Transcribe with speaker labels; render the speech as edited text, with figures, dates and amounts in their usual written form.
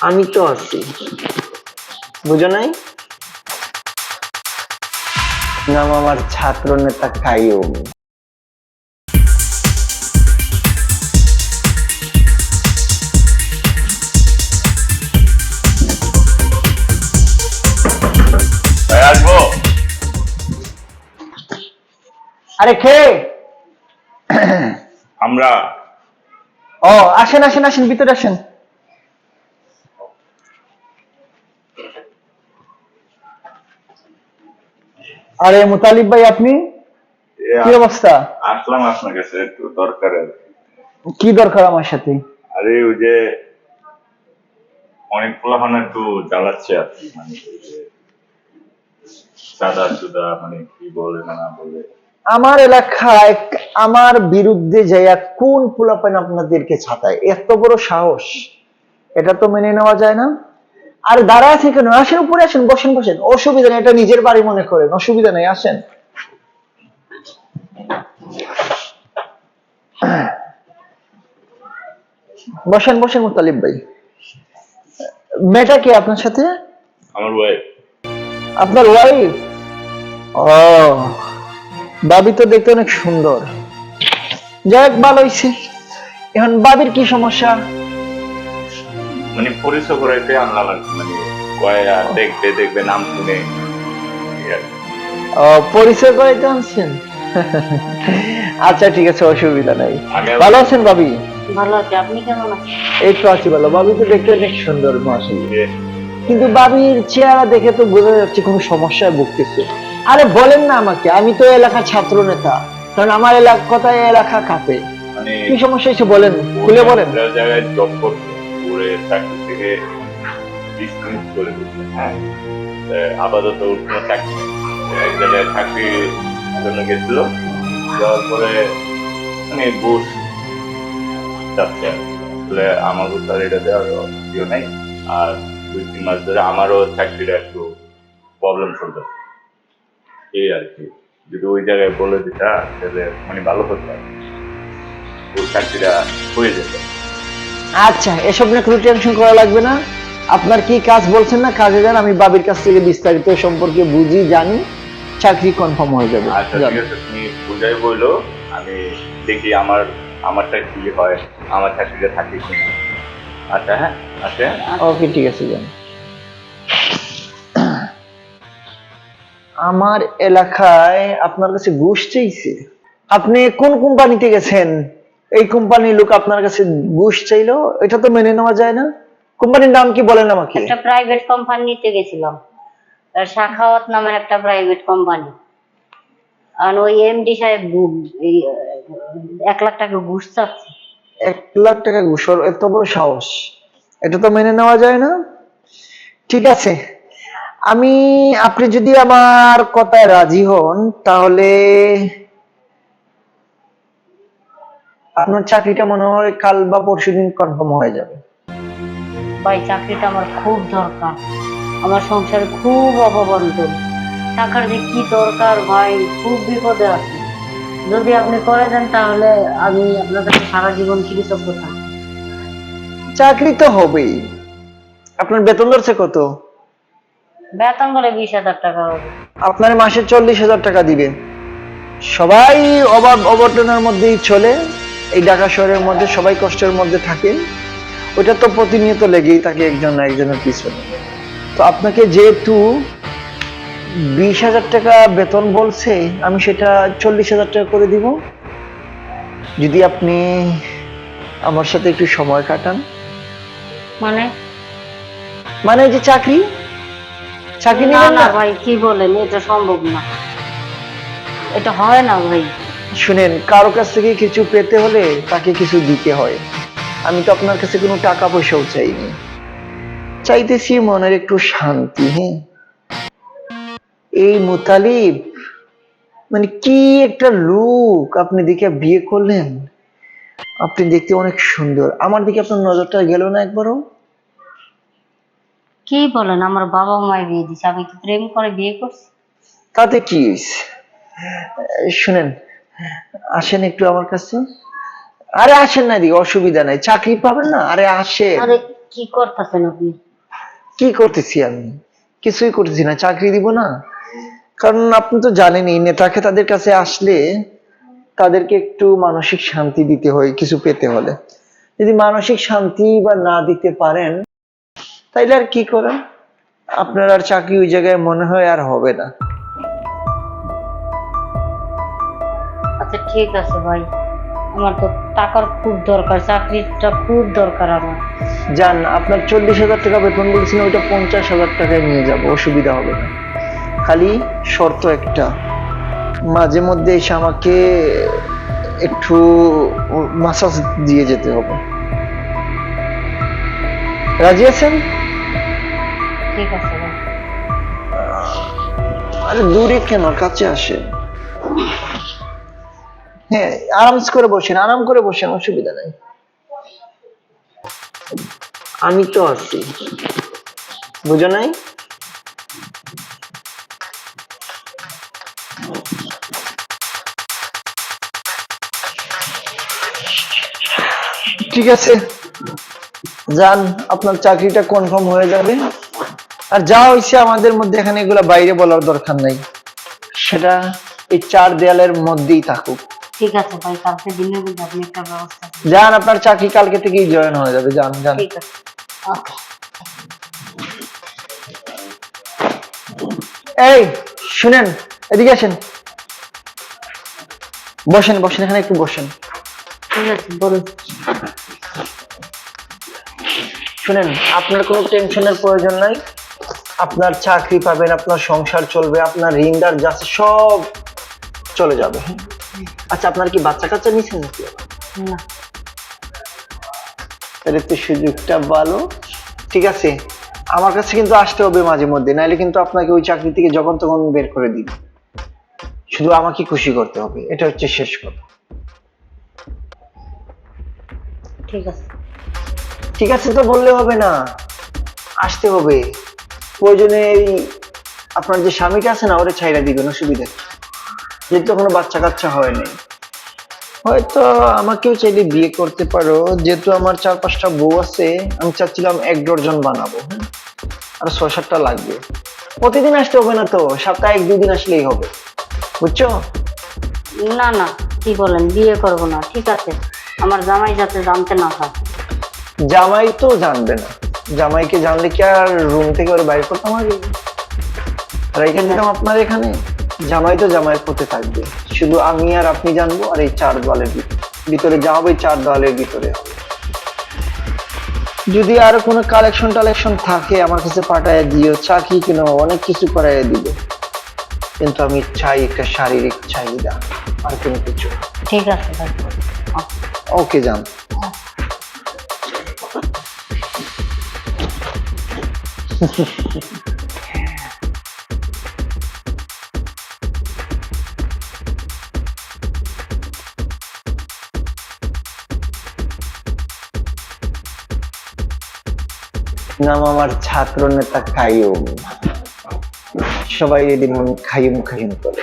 Speaker 1: আমি তো আছি, বুঝো নাই? নাম আমার ছাত্র নেতা কাইয়ুম।
Speaker 2: আসবো।
Speaker 1: আরে কে?
Speaker 2: আমরা
Speaker 1: ও আসেন আসেন আসেন, ভিতরে আসেন। আরে মুতালিব ভাই, আপনি? কি অবস্থা?
Speaker 2: আসলাম আপনার কাছে একটু দরকার।
Speaker 1: কি দরকার আমার সাথে?
Speaker 2: আরে ওই যে অনেক পোলাপান একটু জ্বালাচ্ছে আর কি, মানে ওই যে চাঁদা চুদা, মানে কি বলে না বলে।
Speaker 1: আমার এলাকায় আমার বিরুদ্ধে যাইয়া কোন পোলাপান আপনাদেরকে ছাতায়? এত বড় সাহস! এটা তো মেনে নেওয়া যায় না। আর দাঁড়ায় আছে কেন? আসেন, উপরে আসেন, বসেন বসেন, অসুবিধা নেই, এটা নিজের বাড়ি মনে করেন, অসুবিধা নেই, আসেন। বসেন বসেন মুতালিব ভাই। মেয়েটা কি আপনার সাথে?
Speaker 2: আমার ওয়াইফ।
Speaker 1: আপনার ওয়াইফ? ও, ভাবি তো দেখতে অনেক সুন্দর। যাই হোক, ভালো হয়েছে। এখন ভাবির কি সমস্যা?
Speaker 2: মানে পরিচয় করাইতে আনলাম আর কি, মানে কয়া দেখবে দেখবে নাম শুনে এই আর কি।
Speaker 1: ও, পরিচয় করাইতে আনছেন? আচ্ছা ঠিক আছে, অসুবিধা নাই।
Speaker 2: আগে
Speaker 1: ভালো আছেন ভাবি?
Speaker 3: ভালো আছি, আপনি কেমন আছেন?
Speaker 1: এই তো আছি ভালো। ভাবি তো দেখতে অনেক সুন্দর মাশাআল্লাহ,
Speaker 2: যে
Speaker 1: কিন্তু ভাবির চেহারা দেখে তো বোঝা যাচ্ছে কোনো সমস্যায় ভুগতেছে। আরে বলেন না আমাকে, আমি তো এলাকার ছাত্র নেতা, কারণ আমার কথায় এলাকা কাঁপে।
Speaker 2: মানে
Speaker 1: কি সমস্যা হয়েছে বলেন, খুলে বলেন।
Speaker 2: একটা জায়গায় জব করতো, করে চাকরি থেকে ডিসমিস করে দিচ্ছে। হ্যাঁ, আপাতত ওর কোনো চাকরি নেই। এক জায়গায় চাকরির জন্য গেছিল, যাওয়ার পরে মানে ঘুষ যাচ্ছে আর কি। আসলে আমারও তার এটা দেওয়ার ইয়ে নাই। আর 2-3 মাস ধরে আমারও চাকরিটা একটু প্রবলেম চলতেছে, এই আর কি। যদি ওই জায়গায় বলে দিতা তাহলে মানে ভালো হতো আর কি। ওই চাকরিটা হয়ে যেত।
Speaker 1: আচ্ছা, এসব নিয়ে কোনো টেনশন করা লাগবে না। আপনার কি কাজ বলছেন না, কাজে যান। আমি বাবির কাছ থেকে বিস্তারিত সম্পর্কে বুঝি, জানি। চাকরি কনফার্ম হয়ে যাবে।
Speaker 2: আচ্ছা
Speaker 1: যান।
Speaker 2: ঠিক আছে, তুমি বুঝাই বললো। আমি দেখি আমারটা কি হয়, আমার চাকরিটা থাকে কিনা। আচ্ছা, হ্যাঁ, আচ্ছা।
Speaker 1: ওকে ঠিক আছে, যান। আমার এলাকায় আপনার কাছে ঘুষ চাইছে? আপনি কোন কোম্পানিতে গেছেন? এই কোম্পানির লোক আপনার কাছে ঘুষ চাইলো? এটা তো মেনে নেওয়া যায় না। কোম্পানির নাম কি বলেন আমাকে?
Speaker 3: একটা প্রাইভেট কোম্পানিতে গেছিলাম, শাখাওয়াত নামের একটা প্রাইভেট কোম্পানি। আর ওই এমডি সাহেব এই 1 লাখ টাকা ঘুষ চাচ্ছে।
Speaker 1: 1 লাখ টাকা ঘুষ? ওর এত বড় সাহস! এটা তো মেনে নেওয়া যায় না। ঠিক আছে, আপনি যদি আমার কথায় রাজি হন, তাহলে আপনার চাকরিটা মনে হয় কাল বা পরশুদিন কনফার্ম হয়ে যাবে।
Speaker 3: ভাই, চাকরিটা আমার খুব দরকার, আমার সংসারে খুব অভাবন্টন, টাকার যে কি দরকার ভাই, খুব বিপদে আছি। যদি আপনি করে দেন তাহলে আমি আপনার কাছে সারা জীবন কৃতজ্ঞ থাকবো।
Speaker 1: চাকরি তো হবেই। আপনার বেতন ধরছে কত?
Speaker 3: বেতন বলে 20,000 টাকা হবে।
Speaker 1: আপনার মাসে 40,000 টাকা দিবে। সবাই অভাব অবর্তনের মধ্যেই চলে। এই ঢাকা শহরের মধ্যে সবাই কষ্টের মধ্যে থাকে। ওটা তো প্রতিনিয়ত লেগেই থাকে একজন না একজনের পিছনে। তো আপনাকে যেহেতু 20,000 টাকা বেতন বলছে, আমি সেটা 40,000 টাকা করে দিব, যদি আপনি আমার সাথে একটু সময় কাটান।
Speaker 3: মানে?
Speaker 1: মানে এই যে চাকরি চাকরি
Speaker 3: না
Speaker 1: নেবেন
Speaker 3: না
Speaker 1: না?
Speaker 3: ভাই, কি বলেন, এটা সম্ভব না, এটা হয় না ভাই।
Speaker 1: শুনেন, কারো কাছ থেকে কিছু পেতে হলে তাকে কিছু দিতে হয়। আমি তো আপনার কাছে কোনো টাকা পয়সাও চাইনি, চাইতেছি মনের একটু শান্তি। হ্যাঁ, এই মুতালিব মানে কি একটা লুক! আপনি দেখে বিয়ে করলেন, আপনি দেখতে অনেক সুন্দর। আমার দিকে আপনার নজরটা গেল না একবারও?
Speaker 3: কি বলেন, আমার বাবা মায়ের বিয়ে দিছে, আমি কি প্রেম করে বিয়ে করছি?
Speaker 1: তাতে কি হয়েছে? শুনেন, আসেন একটু আমার কাছে। আরে আসেন না, দিকে অসুবিধা নাই, চাকরি পাবেন না? আরে আসেন।
Speaker 3: আরে কি করতেছেন আপনি?
Speaker 1: কি করতেছি আমি? কিছুই করতেছি না, চাকরি দিব না। কারণ আপনি তো জানেনই, নেতাকে তাদের কাছে আসলে তাদেরকে একটু মানসিক শান্তি দিতে হয় কিছু পেতে হলে। যদি মানসিক শান্তি বা না দিতে পারেন, তাইলে আর কি করেন? আপনার আর চাকরি ওই জায়গায় মনে হয় আর হবে না।
Speaker 3: আচ্ছা ঠিক আছে ভাই, আমার তো টাকার খুব দরকার, চাকরিটা খুব দরকার আমার।
Speaker 1: যান, আপনার 40,000 টাকা বেতন বলছেন, ওইটা 50,000 টাকায় নিয়ে যাব, অসুবিধা হবে না। খালি শর্ত একটা, মাঝে মধ্যে এসে আমাকে একটু মাসাজ দিয়ে যেতে হবে। রাজি আছেন?
Speaker 3: ঠিক আছে ভাই।
Speaker 1: আরে দূরে কেন, কাছে আসে। হ্যাঁ, আরাম করে বসেন, আরাম করে বসেন, অসুবিধা নাই। আমি তো আছি, বুঝো নাই? ঠিক আছে, যান, আপনার চাকরিটা কনফার্ম হয়ে যাবে। আর যা হয়েছে আমাদের মধ্যে এখানে এগুলা বাইরে বলার দরকার নাই, সেটা এই চার দেয়ালের মধ্যেই থাকুক।
Speaker 3: ঠিক আছে ভাই, কালকে দিনের মধ্যে আপনি একটা ব্যবস্থা করুন।
Speaker 1: যান, আপনার চাকরি কালকে থেকেই জয়েন হয়ে যাবে, যান যান।
Speaker 3: ঠিক আছে, ওকে।
Speaker 1: এই শুনেন, এদিকে আসেন, বসেন বসেন, এখানে একটু বসেন।
Speaker 3: ঠিক আছে, বলুন।
Speaker 1: শুনেন, আপনার কোনো টেনশনের প্রয়োজন নাই। আপনার চাকরি পাবেন, আপনার সংসার চলবে, আপনার ঋণদার যা আছে সব চলে যাবে। আচ্ছা, আপনার কি বাচ্চা কাচ্চা নিছেন নাকি?
Speaker 3: না।
Speaker 1: তাহলে তো সুযোগটা ভালো। ঠিক আছে, আমার কাছে কিন্তু আসতে হবে মাঝে মধ্যে, নাইলে কিন্তু আপনাকে ওই চাকরি থেকে যখন তখন বের করে দিই। শুধু আমাকে খুশি করতে হবে, এটা হচ্ছে শেষ কথা।
Speaker 3: ঠিক আছে।
Speaker 1: ঠিক আছে তো বললে হবে না, আসতে হবে। প্রয়োজনে এই আপনার যে স্বামীটা আছে না, ওরে ছাইড়া দিবেন, অসুবিধা কি? যেহেতু কোনো বাচ্চা কাচ্চা হয়নি, হয়তো আমাকেও চাইলে বিয়ে করতে পারো। যেহেতু আমার 4-5টা বউ আছে, আমি চাচ্ছিলাম 1 ডজন বানাবো। হ্যাঁ, আর 6-7টা লাগবে। প্রতিদিন আসতে হবে না তো, সপ্তাহে 1-2 দিন আসলেই হবে, বুঝছো?
Speaker 3: না না, কি বলেন, বিয়ে করব না। ঠিক আছে, আমার জামাই যাতে জানতে না হয়।
Speaker 1: জামাই তো জানবে না, জামাইকে জানলে কি আর রুম থেকে ওর বাইরে করতাম আগে? আর এখানে দিলাম আপনার এখানে, জামাই তো জামাইয়ের পথে থাকবে। শুধু আমি আর আপনি জানবো, আর এই 4 দেওয়ালের ভিতরে যা হবে, 4 দেওয়ালের ভিতরে হবে। যদি আরো কোনো কালেকশন টালেকশন থাকে আমার কাছে পাঠায় দিও, চাকরি কেন অনেক কিছু করাই দিব, কিন্তু আমি চাই একটা শারীরিক চাহিদা, আর কোনো কিছু।
Speaker 3: ঠিক আছে ভাই।
Speaker 1: ওকে, যান। নাম আমার ছাত্র নেতা কাইয়ুম, সবাই এদিন খাইম খাইম করে।